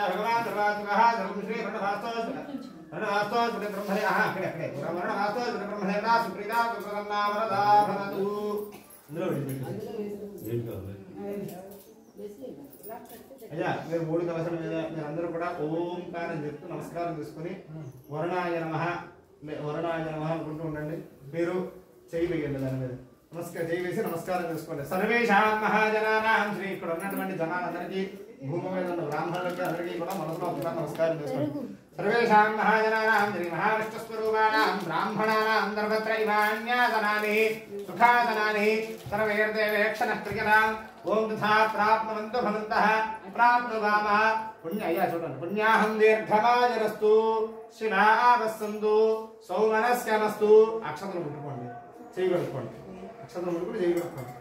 भगवान सर्वात्मकः सर्वं श्री प्रणवास्तोऽस्तु प्रणवास्तोऽस्तु ब्रह्मणे प्रणवास्तोऽस्तु ब्रह्मणे सुप्रीता सुप्रसन्ना वरदा भवतु అయ్యా మీరు 3 కలశాల మీద మీరందరూ కూడా ఓంకారం చెప్తూ నమస్కారం తీసుకొని వరుణాయ నమః అనుకుంటూ ఉండండి. మీరు చేయి వేయండి దాని మీద చేయి వేసి నమస్కారం చేసుకోండి. సర్వేషాం మహాజనానాం శ్రీ ఇక్కడ ఉన్నటువంటి జనాలందరికీ భూమి మీద ఉన్న బ్రాహ్మణులకి అందరికీ కూడా మనసులో నమస్కారం చేసుకోండి. సర్వేషాం మహాజనానాం శ్రీ మహావిష్ణుస్వరూపాణాం బ్రాహ్మణానాం సర్వత్ర ఇవాన్యాసనాని సుఖాసనాని సర్వైర్దేవేక్షణః క్రియతాం ఓం తథా ప్రాప్నువంతు భవంతః ప్రాప్నువామః పుణ్యయ చూడండి పుణ్యాహం దీర్ఘమాయరస్తు శివావస్సంతు సౌమనస్యమస్తు అక్షతలు ముట్టుకోండి చేయి కడుక్కోండి అక్షతలు ముట్టుకుని చేయి కడుక్కోండి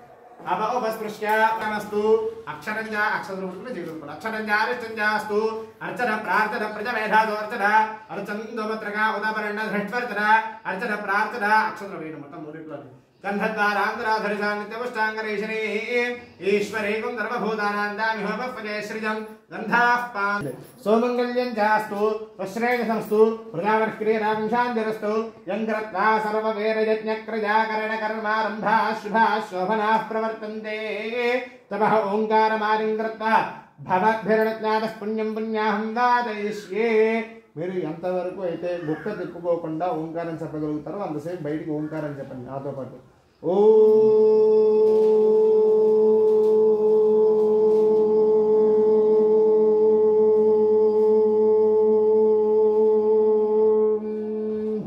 अपस्पृश्यास्तु अक्षरंजा अक्षर अक्षरंजास्तु अर्चन प्रार्थना प्रजमेधादो अर्चना अर्चन्दोमत्रका उदापरण धृष्टवर्चना अर्चन प्रार्थना अक्षर वेणु मोत्तं मूरिट्लो गन्धद्वारान्तराधरिषा नित्यपुष्टाङ्गरेशने ईश्वरेकं सर्वभूतानान्दामिहोपपदे सृजं गन्धाः पान् सोमङ्गल्यं चास्तु वश्रेयसंस्तु प्रजावर्क्रियरांशान्तिरस्तु यङ्कृत्वा सर्ववेदयज्ञक्रजाकरणकर्मारम्भाः शुभाः शोभनाः प्रवर्तन्ते तपः ओङ्कारमालिं कृत्वा भवद्भिर्ज्ञातः पुण्यं पुण्याहं वादयिष्ये మీరు ఎంతవరకు అయితే గుక్క తిప్పుకోకుండా ఓంకారం చెప్పగలుగుతారో అంతసేపు బయటికి ఓంకారం చెప్పండి నాతో పాటు ఓ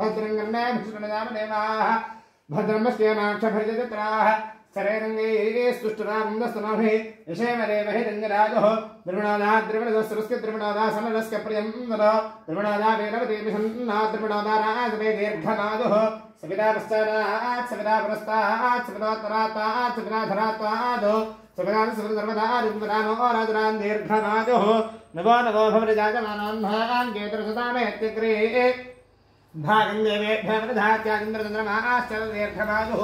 భద్రంగన్నే భృషణదామదేవాః భద్రమస్యేనాక్షభర్యజత్రాః शरेरंगे स्तुष्टरामन्दस्तनाभे यशेमदेवहि रंगराजः द्रविणादा द्रविणदस्रस्य द्रविणादा समरस्य प्रियंवद द्रविणादा वेदवदेविषन्ना द्रविणादा राजवे दीर्घनादः सविदा पश्चात् सविदा पुरस्तात् सविदातरातात् सविदाधरातात् सविदा सर्वदा राजरान् दीर्घनादः नवो नवो भवरजातमानान् भागान् केतरसतामेत्यग्रे भागं देवेभ्यः वदधात्यादिन्द्रचन्द्रमाश्च दीर्घनादः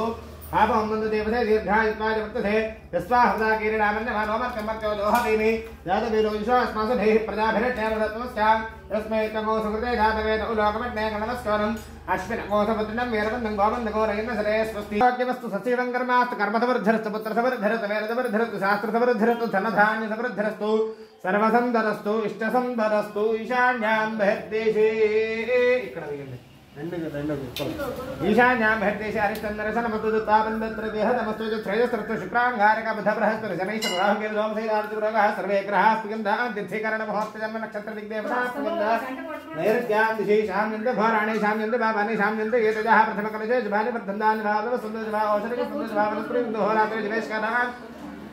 आपं नंद देवते दीर्घायुष्माय वर्तते यस्वाहृदा कीरीडामन्यमानोमर्कमर्त्यो दोहवीमि यादवीरोजुषो अस्मासुभिः प्रजाभिरज्ञानदत्तमस्यां यस्मै तमो सुकृते धातवेद उलोकमज्ञे गणनमस्कारम् अश्विनकोशपुत्रिणं वीरवन्दं गोमन्दगोरयन्नसरे स्वस्ति वाक्यमस्तु सचिवं कर्मास्तु कर्मसमृद्धिरस्तु पुत्रसमृद्धिरस्तु वेदसमृद्धिरस्तु शास्त्रसमृद्धिरस्तु धनधान्यसमृद्धिरस्तु सर्वसंदरस्तु इष्टसंदरस्तु ईशान्यां बहिर्देशे ఇక్కడ వేయండి ईशान्यां बहिर्देशे अरिष्टन्दरसनमतुदुत्ताबन्धत्र देहतमस्तु श्रेयस्त्रस्तु शुक्राङ्गारक बुधबृहस्पति शनैश्वर राहुकेतुसोमशैलार्जुरोगः सर्वे ग्रहाः स्पृगन्धाः तिथिकरणमहोत्सवं नक्षत्रदिग्देवताः स्पृगन्धाः नैऋत्यां दिशि शाम्यन्ते घोराणि शाम्यन्ते पापानि शाम्यन्ते एतजः प्रथमकलशे शुभानि वर्धन्तानि भावः सुन्दरशुभा औषधिः सुन्दरशुभा वनस्पतिर्होरात्रे जवेशकानाः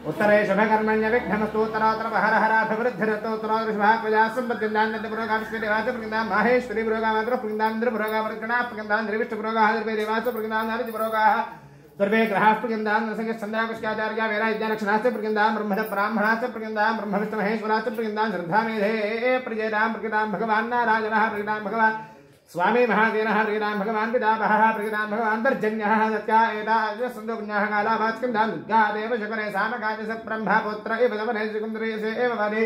उत्तरे शुभकर्मण्य विघ्नमस्तु उत्तराभिवृद्धिरतोत्तरादृशुभः प्रजाः सम्पद्यन्दान्नपुरोगाविष्णुदेवाच प्रगन्धां माहेश्वरी पुरोगामात्र प्रगन्धान्द्रपुरोगावर्गणाः प्रगन्धान्द्रविष्णुपुरोगाः द्रवेदेवाच प्रगन्धान्नादिपुरोगाः सर्वे ग्रहाः प्रगन्धान् नरसिंहश्चन्द्राकुष्काचार्या वेदाविद्यालक्षणाश्च प्रगन्धां ब्रह्मणः प्रगन्धां ब्रह्मविष्णुमहेश्वराश्च प्रगन्धां श्रद्धामेधे प्रजेतां प्रगतां भगवान् नारायणः प्रगतां भगवान् स्वामी महादेवः प्रगतां भगवान् पितामहः प्रगतां भगवान् तर्जन्यः सत्या एताजसन्दोपुण्यः कालाभास्कन्धां दुर्गादेव शकरे सामकाय सब्रह्मपुत्र इव दवने श्रीकुन्दरेशे एव वदे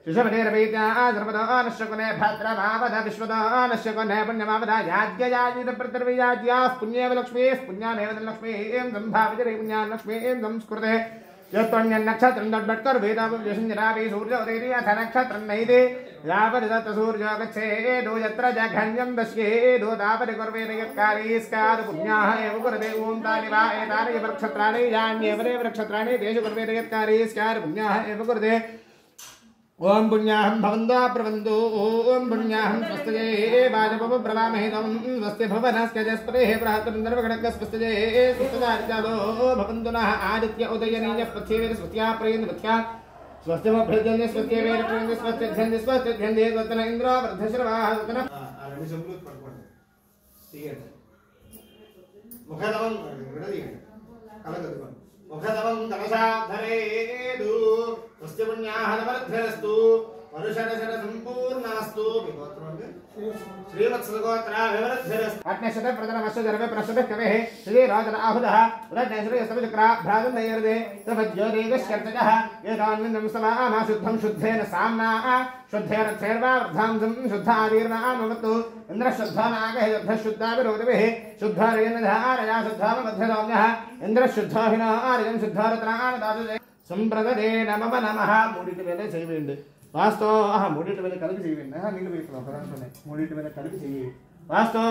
शिशवनेरवीत्या सर्वदा नश्यकुने भद्रमावद विश्वदा नश्यकुने पुण्यमावदा याज्ञयाजितप्रतिर्वियाज्याः पुण्येव लक्ष्मीः पुण्यामेव लक्ष्मीः सम्भावितरे पुण्यान् लक्ष्मीः संस्कृते यत्तन्यन्नक्षत्रं दड्डट्कर वेदावशञ्जनाभि सूर्योदयति अथ नक्षत्रं नैते यावदत्त सूर्यो गच्छेदो यत्र जघन्यं दश्येदो तावदकुर्वेद यत्कारीस्कार पुण्याः एव कुर्वे ॐ तानि वा एतानि नक्षत्राणि यान्येवरेव नक्षत्राणि तेषु कुर्वेद यत्कारीस्कार पुण्याः एव कुर्वे ओम पुण्याहं भवन्तो प्रवन्तो ओम पुण्याहं स्वस्तिजे वाजपव प्रवामहितं स्वस्ति भवनस्कजस्पतेः बृहत्तरन्दर्वगणक स्वस्तिजे स्वस्तिदार्चालो भवन्तु नः आदित्य उदयनीय पृथ्वी स्वस्त्या प्रेन्द्र पथ्या स्वस्तिमभ्यजन्य स्वस्त्यवेरप्रेन्द्र स्वस्त्यध्यन्य स्वस्तिन इन्द्र वर्धश्रवाः स्वस्तिन आरण्य संप्लुत पडकोंడి తీయండి ముఖదవం విడదీయండి కలగదుకోండి मुखदवं कलशाधरेदु स्वस्य पुण्याः नवरद्धरस्तु वरुषरसर सम्पूर्णास्तु तथास्तु श्रीवत्सगोत्रा विवरद्धरस् अग्निशत प्रदनमस्य दर्वे प्रसुभिः कविः श्री राजन आहुदः रज्ञश्री सविचक्रा भ्राजन् नैर्दे तपज्योतिगश्चर्चकः एतान्विन्दं समामा शुद्धं शुद्धेन साम्ना शुद्धेन क्षेर्वार्धांसं शुद्धादीर्णामवतु इन्द्रशुद्धानागः युद्धशुद्धाभिरोधिभिः शुद्धारयन्धारया शुद्धामध्यसौम्यः इन्द्रशुद्धाभिनारयं शुद्धारत्नानदातु संप्रदे नमः नमः मूडिటి మీద చేయండి వాస్తో మూడిటి మీద కలిపి చేయండి నీళ్ళు వేస్తున్నాం కదండి మూడిటి మీద కలిపి చేయండి వాస్తో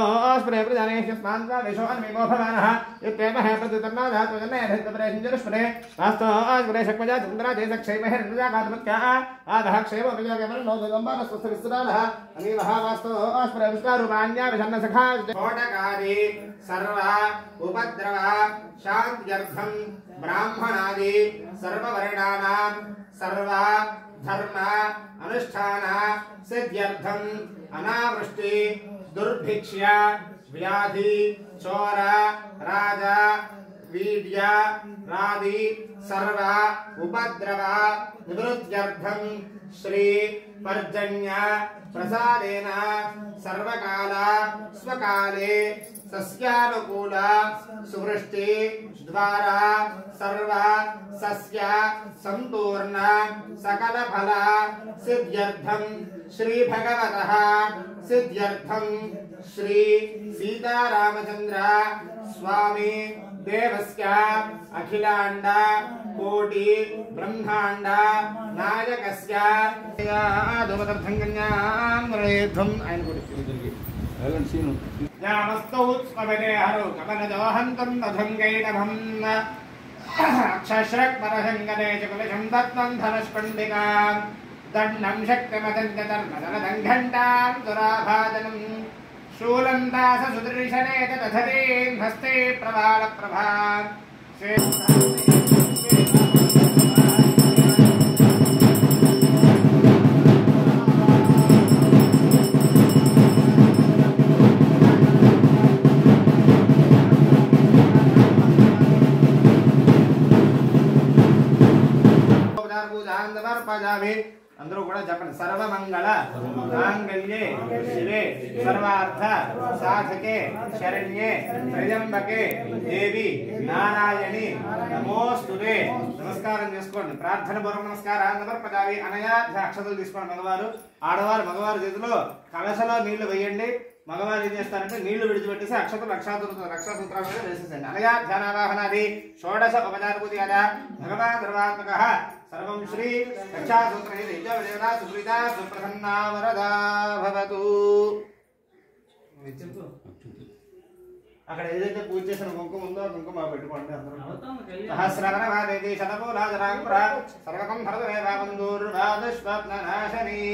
స్ప్రే ప్రజానేష్ స్మాంతా వేషో అన్మేమో భవానః ఇత్యేమ హే ప్రతితన్నా ధాతు జన్నే ధైత్యప్రేషంజర స్ప్రే వాస్తో స్ప్రే శక్మజా చంద్ర దేశక్షేమ హే రుజా గాత్మక్యా ఆదహ క్షేమ విజయగమన నోదంబా స్వస్థ విస్తరాలః అనివహ వాస్తో స్ప్రే విస్తారూపాణ్యా విషన్న సఖా కోటకారి సర్వ ఉపద్రవ శాంత్యర్థం ब्राह्मणादि सर्ववर्णानां सर्व धर्म अनुष्ठान सिद्ध्यर्थम अनावृष्टि दुर्भिक्ष्य व्याधि चोर राज वीड्य रादि सर्व उपद्रव निवृत्त्यर्थम श्री पर्जन्य प्रसादेन सर्वकाल स्वकाले सस्यानुकूल सुवृष्टि द्वारा सर्व सस्य संपूर्ण सकल फल सिद्ध्यर्थम श्री भगवतः सिद्ध्यर्थम श्री सीतारामचंद्र स्वामी देवस्य अखिलांड कोटि ब्रह्मांड नायकस्य आदुमतर्धंगन्यां ఆయన यामस्तौ स्मवने हरो कमनजोहन्तं नभङ्गैनभम् अक्षश्रक्मरहङ्गने च कुलशं दत्तं धनुष्पण्डिकां दण्डं शक्तिमदन्तधर्मदनदङ्घण्टां दुराभाजनं शूलं दाससुदर्शने तथरीं हस्ते प्रभालप्रभां अंदरू కూడా చెప్పండి సర్వమంగళ మాంగళ్యే శివే సర్వార్థ సాధకే శరణ్యే త్రయంబకే దేవి నారాయణి నమోస్తుతే నమస్కారం చేసుకోండి ప్రార్థన పూర్వక నమస్కారం సమర్పయామి అనయా అక్షతలు తీసుకోండి మగవారు ఆడవారు మగవారు చేతిలో కలశలో నీళ్లు వేయండి మగవారు ఏం చేస్తారంటే నీళ్లు విడిచిపెట్టేసి రక్షాసూత్రాల మీద వేసేసండి అనయా ధ్యానావాహనాది షోడశ ఉపచారపూతి కదా భగవాన్ సర్వాత్మకః सर्वं श्री रक्षासूत्रैः देवदेवता सुप्रीता सुप्रसन्ना वरदा भवतु అక్కడ ఏదైతే పూజ చేసిన కుంకుమ ఉందో కుంకుమ పెట్టుకోండి అందరూ సహస్రవనవాదేతి శతమూలాధరాంకుర సర్వకం భరతరేవాబంధూర్వాదశ్వప్ననాశని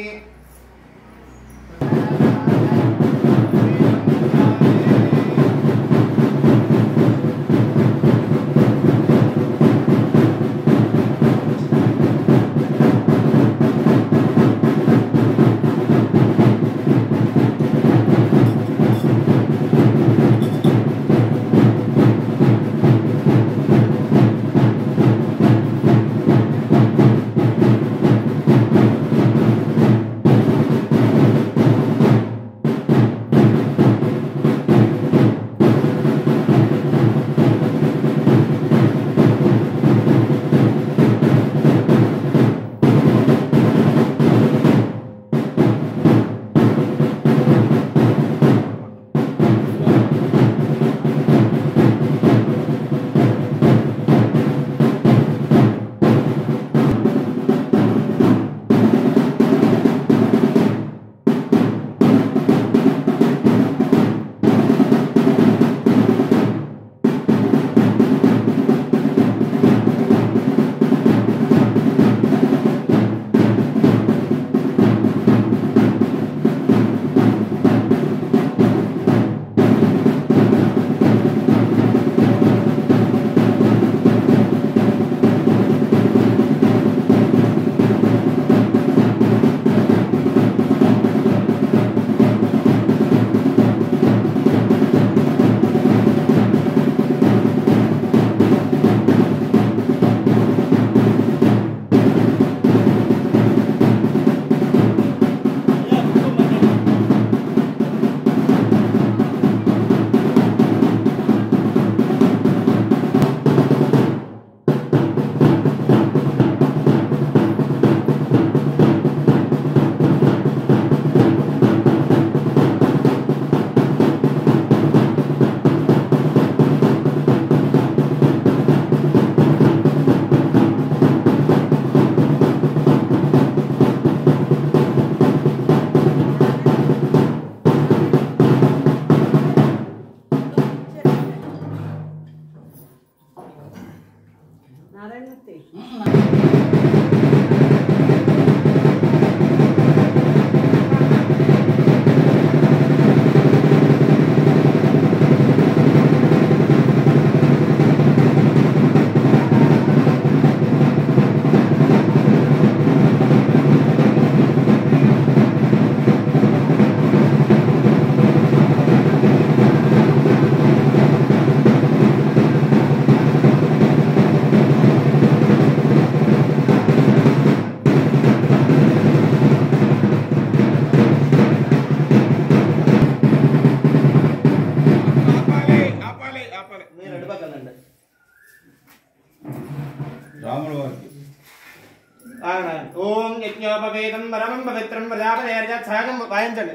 वेदं परमं पवित्रं प्रजापतेर्यत् सहजं वायञ्चन्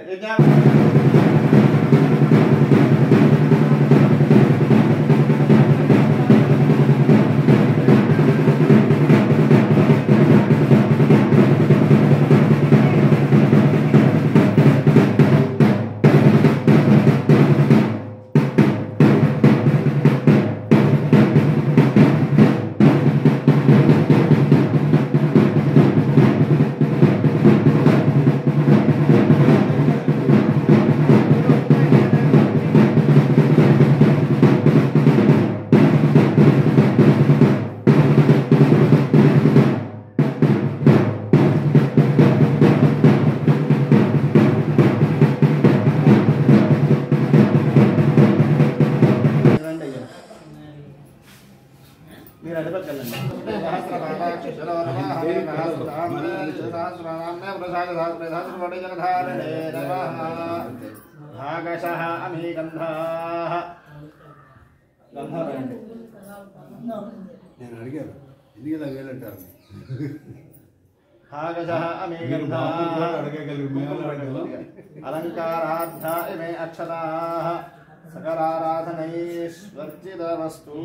भागशः अमीगन्धाः भागशः अमीगन्धाः अलङ्काराद्धा इमे अक्षताः सकलाराधनैश्वर्जितवस्तु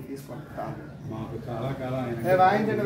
తీసుకుంటాం మాకు చాలా కాలం వాయించండి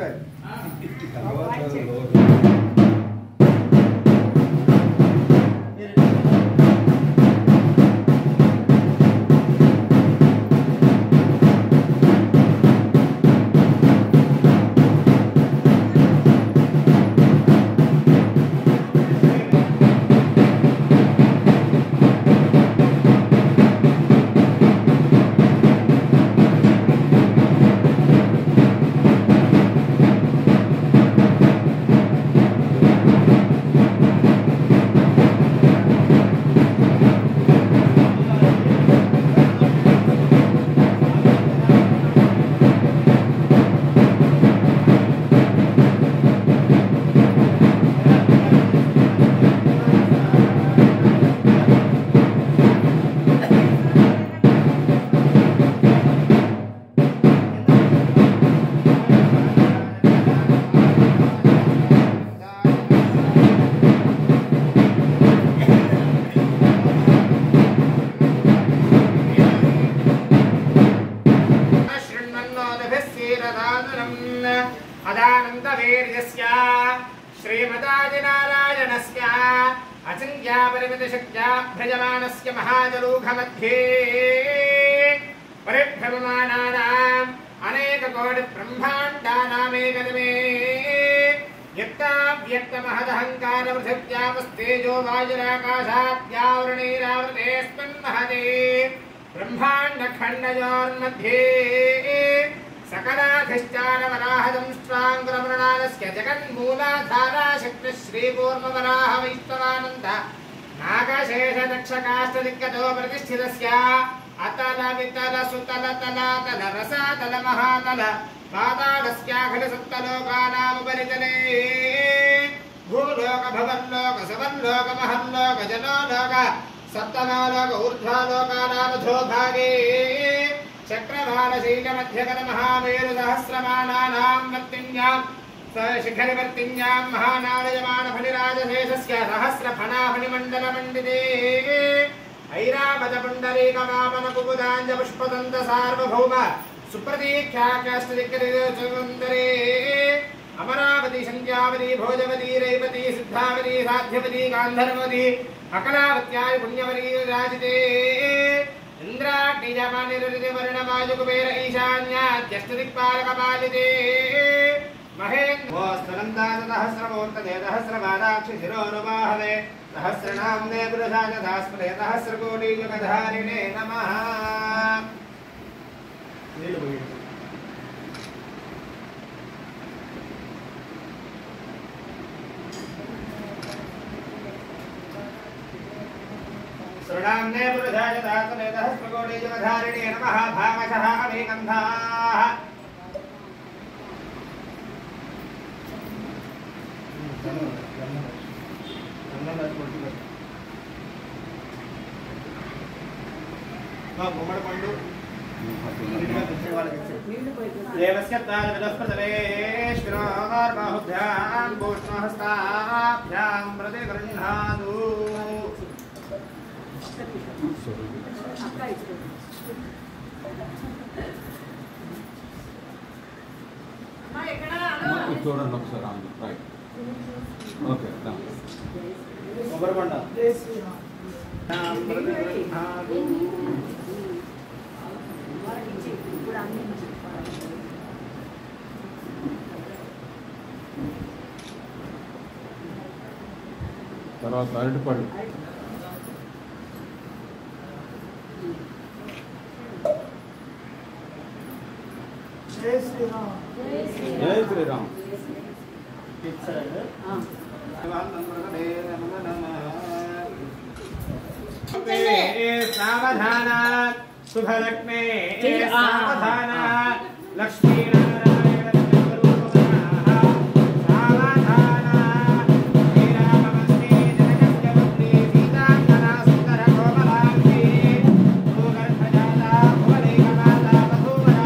अदानन्दवीर्यस्य श्रीमदादिनारायणस्य अचिन्त्यापरिमितशक्त्या भ्रजमानस्य महाजलूघमध्ये परिभ्रममानानाम् अनेककोटिब्रह्माण्डानामेकदमे व्यक्ताव्यक्तमहदहङ्कारपृथिव्यापस्तेजो वायुराकाशाद्यावरणैरावृतेऽस्मिन् महते ब्रह्माण्डखण्डयोर्मध्ये सकलाधिष्ठानवराहदंष्ट्राङ्गुरमृणालस्य जगन्मूलाधारा शक्तिः श्रीकूर्मवराह वैष्णवानन्द नागशेषदक्षकाष्ठदिग्गतो प्रतिष्ठितस्य अतल वितल सुतल तलातल रसातल महातल पातालस्याखिलसप्तलोकानामुपरितले भूलोक भवल्लोक सवल्लोक महल्लोक जनोलोक सप्तमालोक ऊर्ध्वलोकानामधो भागे चक्रवालशीलमध्यगत महामेरुसहस्रमानानां वर्तिन्यां शिखरिवर्तिन्यां महानालयमानफलिराजशेषस्य सहस्रफणाफणिमण्डलमण्डिते ऐरावतपुण्डरीकवामनकुमुदाञ्जपुष्पदन्त सार्वभौम सुप्रतीख्याकाष्ठदिक्करिसुन्दरे अमरावती सन्ध्यावती भोजवती रैवती सिद्धावती साध्यवती गान्धर्वती अकलावत्याय पुण्यवती राजिते इंद्राग्निजपानिरुदिवर्णवायुकुबेर ईशान्याद्यष्टदिक्पालकपालिते महेन्द्रोस्तनन्दासहस्रमूर्तये सहस्रपादाक्षि शिरोनुबाहवे सहस्रनाम्ने पुरुषाय सहस्रे सहस्रकोटियुगधारिणे नमः। शरणाम्ने पुरुषाय सहस्रे सहस्रकोटियुगधारिणे नमः। भागशः अभिगन्धाः గుమ్మడి పండు देवस्य तालविदस्पदलेश्वरोर्बाहुभ्यां भूष्णहस्ताभ्यां मृदे गृह्णातु చూడండి ఒకసారి రైట్ ఓకే కొబ్బరిబండ తర్వాత అరటిపళ్ళు జై శ్రీరామ్ सावधान शुभलक्ष्मे सावधान लक्ष्मीनारायण सावधान श्रीरामवस्ते जनकस्य पुत्री सीताङ्गना सुन्दरकोमलाङ्गी भूगर्भजाता भुवनैकमाता बभूवरा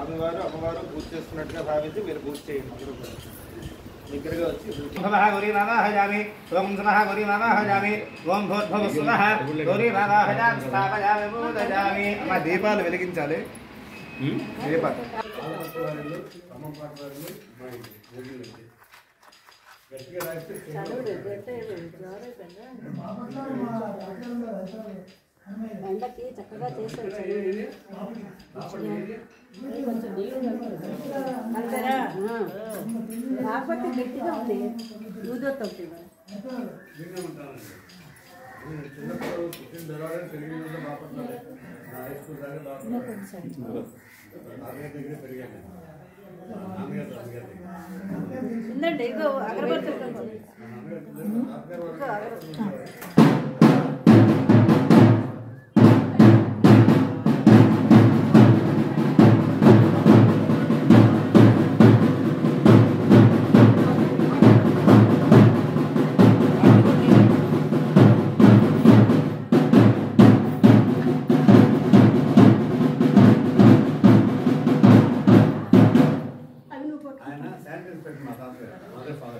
స్వామివారు అమ్మవారు పూజ చేస్తున్నట్టుగా భావించి మీరు పూజ చేయండి దగ్గరగా వచ్చి గౌరీ మావాహయామి ఓం నమః గౌరీ మావాహయామి ఓం భూర్భువః స్వః గౌరీ మావాహయామి స్థాపయామి పూజయామి అమ్మ దీపాలు వెలిగించాలి దీపాలు ఎండకి చక్కగా చేసి కాకపోతే గట్టిగా ఉంది ఊదొత్త ఉందండి ఇగో అగరబత్తులు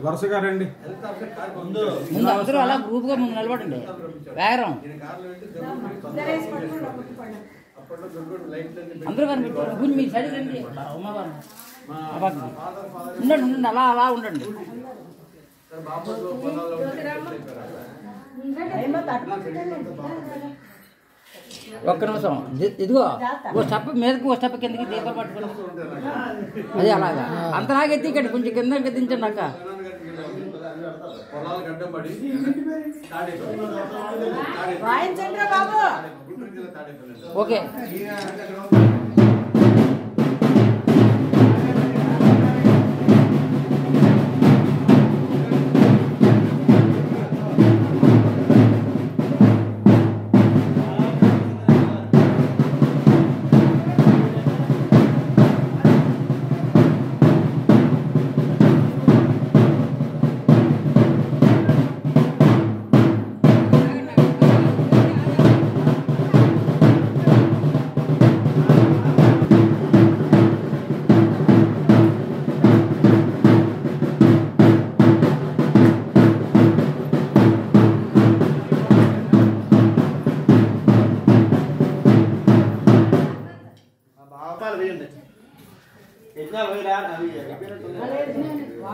వరుసగా రండి ముందు అవసరం అలా గ్రూప్ గా ముందు నిలబడండి వేగరం అందరూ కనిపెట్టారు గుడి మీ సైడ్ రండి ఉండండి ఉండండి అలా అలా ఉండండి ఒక్క నిమిషం ఇదిగో ఓ స్టెప్ మీదకి ఓ స్టెప్ కిందకి దీపాలు పట్టుకోండి అది అలాగా అంతలాగెత్తి ఇక్కడ కొంచెం కింద దించండి అక్క ఓకే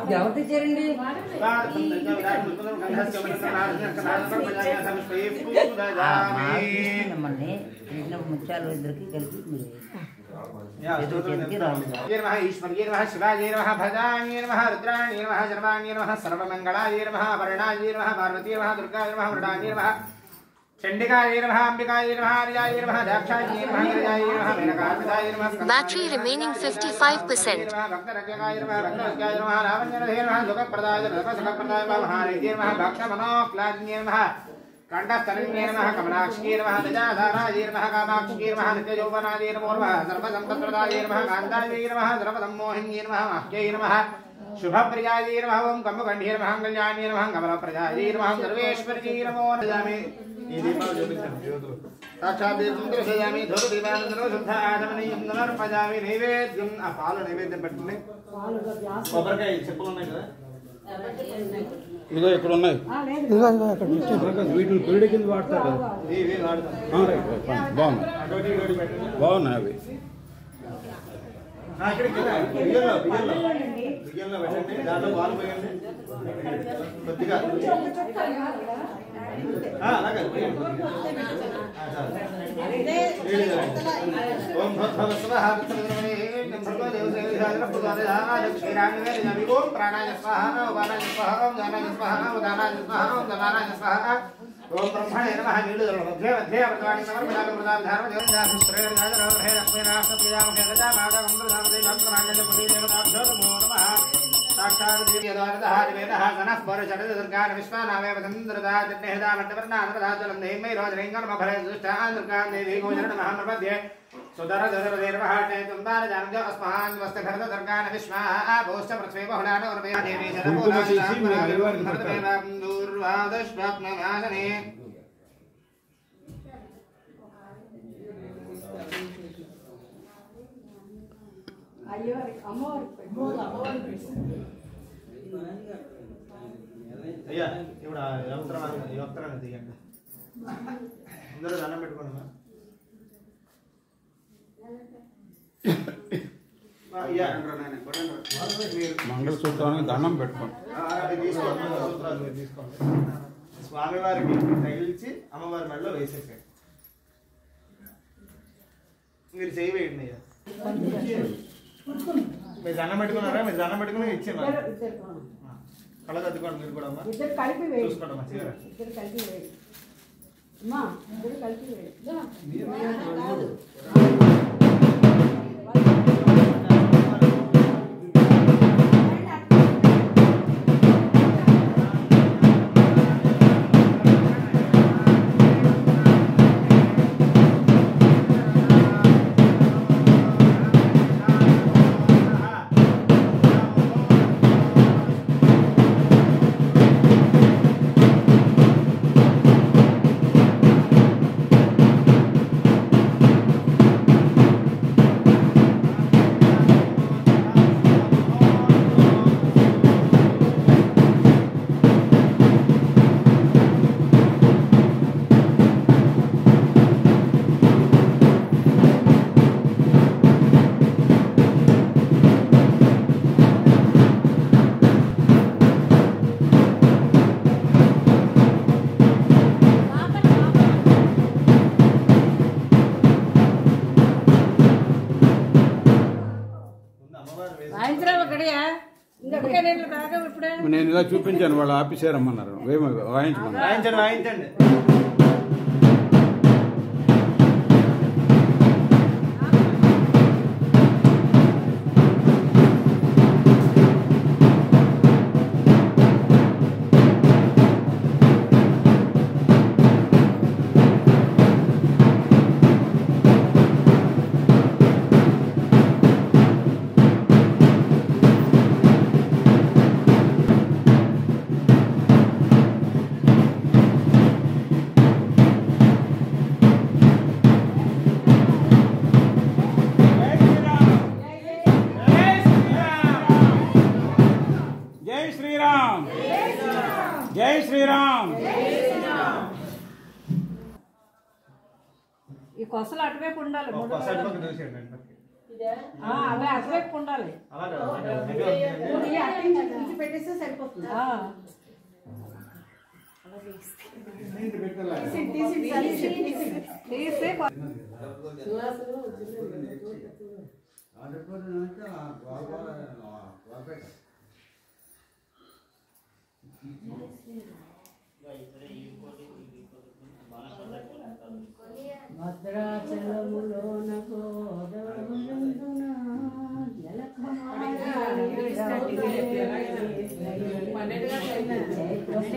ఎవరు తెచ్చారండి మిమ్మల్ని ముత్యాలు ఇద్దరికి కలిపి नमः ईश्वर्ये नमः शिवाय नमः भजान्ये नमः रुद्राण्ये नमः शर्वाण्ये नमः सर्वमङ्गलाय नमः वरणाय नमः पार्वती नमः दुर्गाय नमः वरदान्ये नमः चंडिकाय नमः अंबिकाय नमः आर्याय नमः दाक्षाय नमः गिरिजाय नमः मेनकाय नमः Battery remaining 55%. भक्तरक्षकाय नमः भक्तरक्षकाय नमः लावण्यरथे नमः सुखप्रदाय सुखप्रदाय महाराजे नमः भक्तमनोक्लाज्ञे नमः कंठस्तरण्ये नमः कमलाक्षी नमः दजाधाराय नमः कामाक्षी नमः नित्ययौवनाय नमो नमः सर्वसम्पत्प्रदाय नमः कान्ताय नमः सर्वसम्मोहिन्ये नमः माह्यै नमः शुभप्रियाय नमः ओं कम्बकण्ठे नमः कल्याण्ये नमः कमलप्रजाय नमः सर्वेश्वर्यै नमो नमामि साक्षात् दीपं दर्शयामि धूपदीपानन्दनं शुद्ध आचमनीयं समर्पयामि नैवेद्यं आ పాలు నైవేద్యం పెట్టుకుని కొబ్బరికాయ చెప్పులు ఉన్నాయి కదా ఇదిగో ఇక్కడ ఉన్నాయి వీటిని పిల్లడి కింద వాడతారు బాగున్నాయి అవి బియ్యంలో పెట్టండి దాంట్లో పాలు పోయండి కొద్దిగా అలాగే ఓం భగవస్వః ఓం ప్రాణాయ స్వాహ ఉపానాయ స్వాహ ఓం జ్ఞానాయ స్వాహ ఉదానాయ స్వాహ ఓం ధనానాయ స్వాహ ఓం బ్రహ్మణే నమః నీళ్ళు మధ్య మధ్య ప్రదాని సమర్పణాలు ప్రదాన ధారణ దేవదాసు శ్రేణి హే లక్ష్మీ నామ ప్రియామ గజా మాగా మంత్రదామదే మంత్రమాంగల్య పురీ దేవతాభ్యో నమో నమః साक्षात् दिव्यद्वारतः दिवेदः गणः परषडः दुर्गान् विश्वानामेव चन्द्रदा जन्नेहदा मट्टवर्णानपदाचलं देह्मै रोजलिङ्गनमफले दुष्टान् दुर्गान् देवी गोचरणमहं प्रपद्ये सुदरदरदेर्वहाटे तुम्बारजानजो अस्मान् वस्तभरत दुर्गान् विश्वाः भोश्च पृथ्वी बहुलान उर्वया देवी शरपोदाशरां दूर्वादश्वाप्नमासने అయ్యా ఇప్పుడు యోక్తరాన్ని తీయండి అందరూ దండం పెట్టుకోండి మంగళసూత్రానికి దండం పెట్టుకోండి తీసుకోండి స్వామివారికి తగిలించి అమ్మవారి మెడలో వేసేసాడు మీరు చేయి వేయండి అయ్యా మీరు దండం పెట్టుకున్నారా మీరు దండం పెట్టుకుని ఇచ్చాను కళ్ళ తద్దుకోండి మీరు కూడా చూసుకోండి అమ్మా చీర నేను ఇలా చూపించాను వాళ్ళు ఆఫీసరమ్మన్నారు వాయించమన్నారు వాయించండి వాయించండి జై శ్రీరామ్. ఈ కొసలు అటువైపు ఉండాలి, అవే అటువైపు ఉండాలి. పెట్టేస్తే సరిపోతుంది. తీసి భద్రాచలములోన గోదావరినందున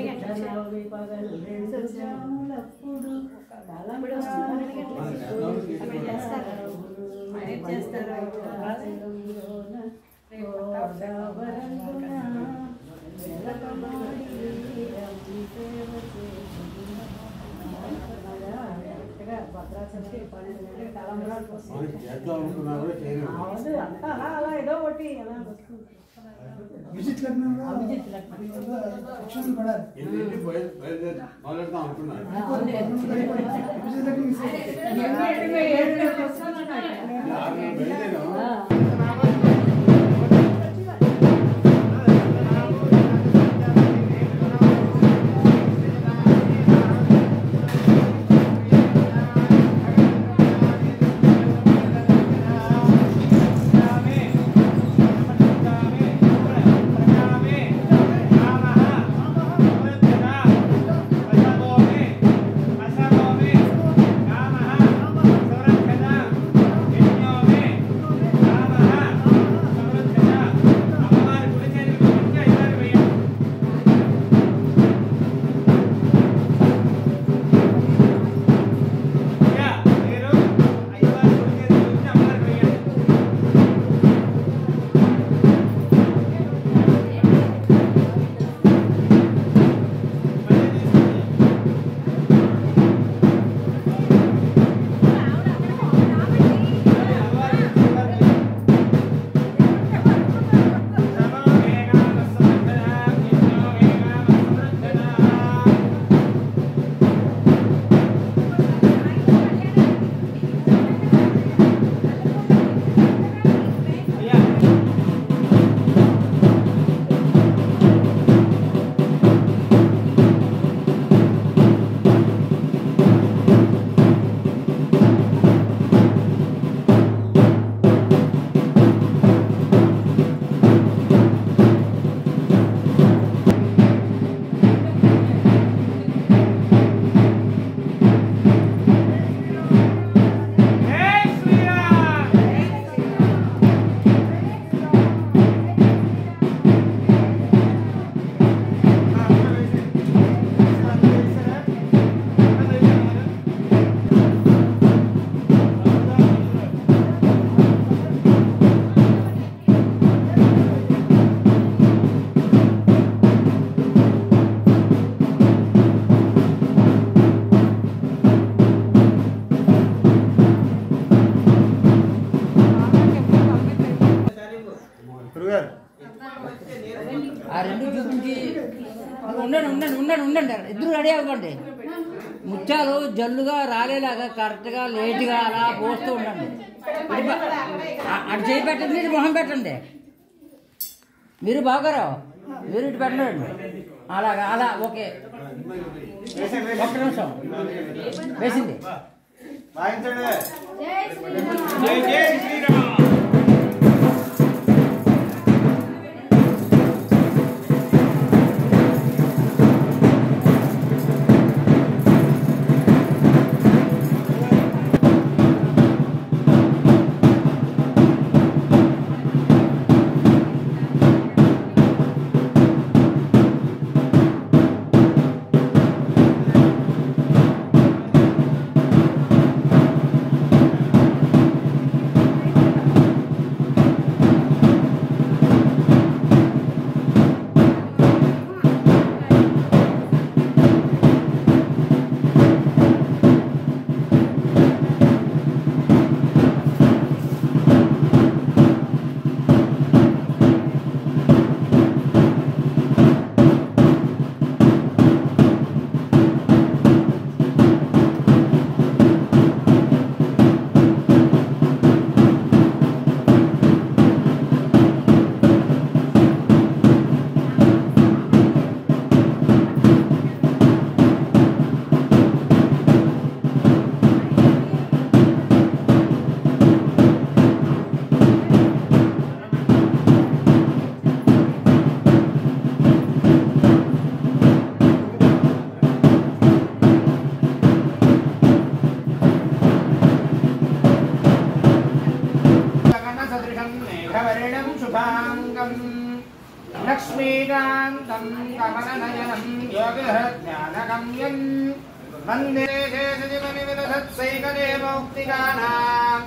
చైత్రశుద్ధ పగలు 2 జాములప్పుడు అంతా అలా ఏదో ఒకటి అలా వస్తుంది. విజిట్ ఆ రెండు చూపించి ఉండండి ఇద్దరు రెడీ అవ్వండి. ముత్యాలు జల్లుగా రాలేలాగా కరెక్ట్గా లేట్గా అలా పోస్తూ ఉండండి. అటు చేయి పెట్టండి, ఇటు మొహం పెట్టండి. మీరు బాగారావు, మీరు ఇటు పెట్టండి. అలాగా అలా ఓకే. ఒక్క నిమిషం వేసింది. ज्ञानगम्यम् वन्दे शेषजीवनिविदधत्सैकदेवौक्तिकानाम्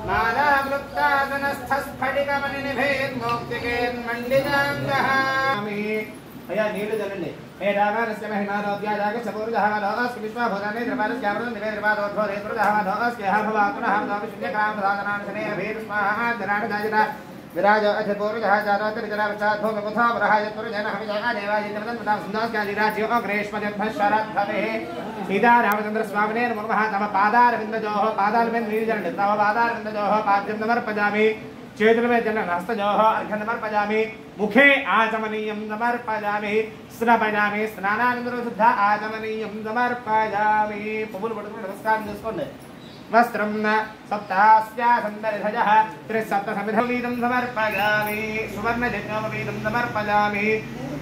मालावृत्तादनस्थस्फटिकमणिनिभेन्मण्डिताङ्गहामि అయ్యా నీళ్లు చల్లండి హే రామానస్య మహిమానోద్యాజాగస్య పూర్వజహమనోస్కి విశ్వభూతాన్ని ద్రవానస్యామృతం దివేద్రవాదోద్భోరేతుర్జహమనోస్క్యహభవాతునహం విరాజ అథ పూర్వజః జాతోత్తరిజరావచాద్భో ముఖావరహాయత్వరజనహమిజాదేవాజితమదం సుందాస్కాదిరాజ్యో గ్రేష్మజద్భశరద్ధవే సీతారామచంద్ర స్వామినే నమః తమ పాదారవిందజోః పాదాలమేన్ నీళ్లు చల్లండి తమ పాదారవిందజోః పాద్యం సమర్పయామి చేతుల మీద జన హస్తజోః అర్ఘ్యం సమర్పయామి ముఖే ఆచమనీయం సమర్పయామి స్నాపయామి స్నానానంతరం శుద్ధ ఆచమనీయం సమర్పయామి పువ్వులు పట్టుకుని నమస్కారం చేసుకోండి వస్త్రం సప్తాస్యాసందరిధజః త్రిసప్తసమిధవీదం సమర్పయామి సువర్ణజజ్ఞోపవీదం సమర్పయామి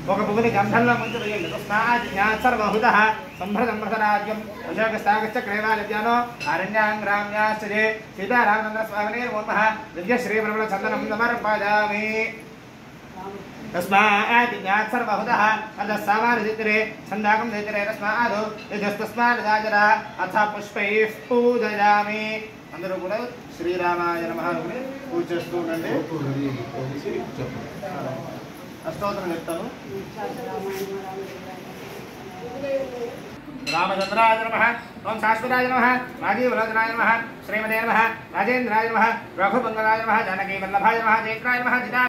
ఒక పువ్వుని గంధంలో ముందు వేయండి తస్మాజ్ఞాత్ సర్వహుతః సంభృతంభృతరాజ్యం ఉషోగస్తాగశ్చ క్రైవాలజ్ఞానో అరణ్యాంగ్రామ్యాశ్చే సీతారామచంద్ర స్వామినే నమః దివ్యశ్రీప్రమణ చందనం సమర్పయామి तस्मात् सर्वहुतः अधस्सामानदित्रे छन्दाकं दित्रे तस्मात् यजस्तस्माद् अथ पुष्पैः पूजयामि అందరూ కూడా శ్రీరామాయ నమః అని పూజ చేస్తూ ఉండండి అష్టోత్తరం చెప్తాను రామచంద్రాయ నమః ఓం శాశ్వతాయ నమః రాజీవలోచనాయ నమః శ్రీమతే నమః రాజేంద్రాయ నమః రఘుబంగాయ నమః జానకీ వల్లభాయ నమః జయత్రాయ నమః